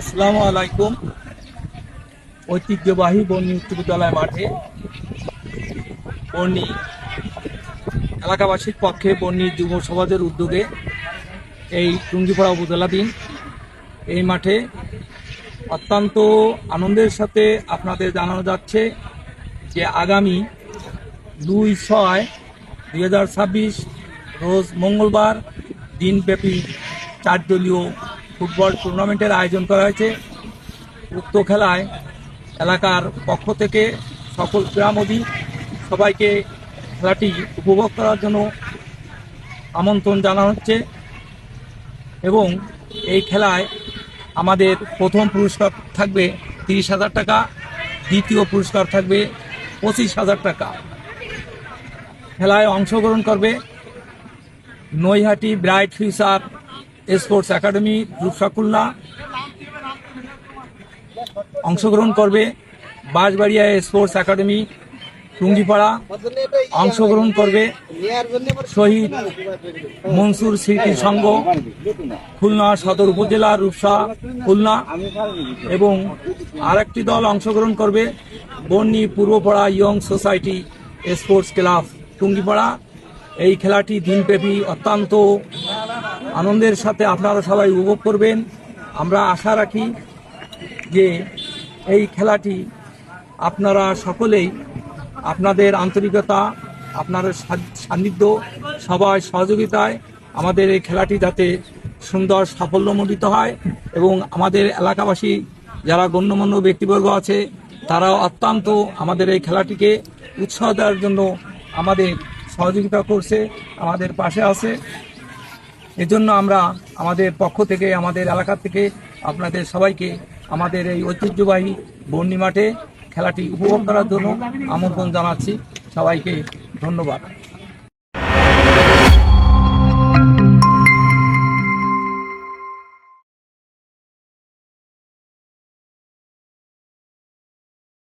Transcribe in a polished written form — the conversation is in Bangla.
আসসালামু আলাইকুম। ঐতিহ্যবাহী বর্ণী উচ্চ বিদ্যালয় মাঠে বর্ণী এলাকাবাসীর পক্ষে বর্ণী যুব সমাজের উদ্যোগে এই টুঙ্গিপাড়া উপজেলাধীন এই মাঠে অত্যন্ত আনন্দের সাথে আপনাদের জানানো যাচ্ছে যে আগামী 2/6/2026 রোজ মঙ্গলবার দিনব্যাপী 4 দলীয় ফুটবল টুর্নামেন্টের আয়োজন করা হয়েছে। উক্ত খেলায় এলাকার পক্ষ থেকে সকল ক্রীড়ামোদী সবাইকে খেলাটি উপভোগ করার জন্য আমন্ত্রণ জানানো হচ্ছে এবং এই খেলায় আমাদের প্রথম পুরস্কার থাকবে 30,000 টাকা, দ্বিতীয় পুরস্কার থাকবে 25,000 টাকা। খেলায় অংশগ্রহণ করবে Naihati bright future sports academy Rupsha Khulna, অংশগ্রহণ করবে বাঁশবাড়িয়া স্পোর্টস একাডেমি টুঙ্গিপাড়া, অংশগ্রহণ করবে শহীদ মনসুর স্মৃতি সংঘ খুলনা সদর উপজেলা রূপসা খুলনা এবং আরেকটি দল অংশগ্রহণ করবে Borni Purbapara young society sports club Tungipara. এই খেলাটি দিনব্যাপী অত্যন্ত আনন্দের সাথে আপনারা সবাই উপভোগ করবেন। আমরা আশা রাখি যে এই খেলাটি আপনারা সকলেই আপনাদের আন্তরিকতা, আপনাদের সান্নিধ্য, সবাই সহযোগিতায় আমাদের এই খেলাটি যাতে সুন্দর সাফল্যমণ্ডিত হয় এবং আমাদের এলাকাবাসী যারা গণ্যমান্য ব্যক্তিবর্গ আছে তারাও অত্যন্ত আমাদের এই খেলাটিকে উৎসাহ দেওয়ার জন্য আমাদের সহযোগিতা করছে, আমাদের পাশে আছে। এজন্য আমরা আমাদের পক্ষ থেকে, আমাদের এলাকা থেকে আপনাদের সবাইকে আমাদের এই ঐতিহ্যবাহী বর্ণী মাঠে খেলাটি উপভোগ করার জন্য আমন্ত্রণ জানাচ্ছি। সবাইকে ধন্যবাদ।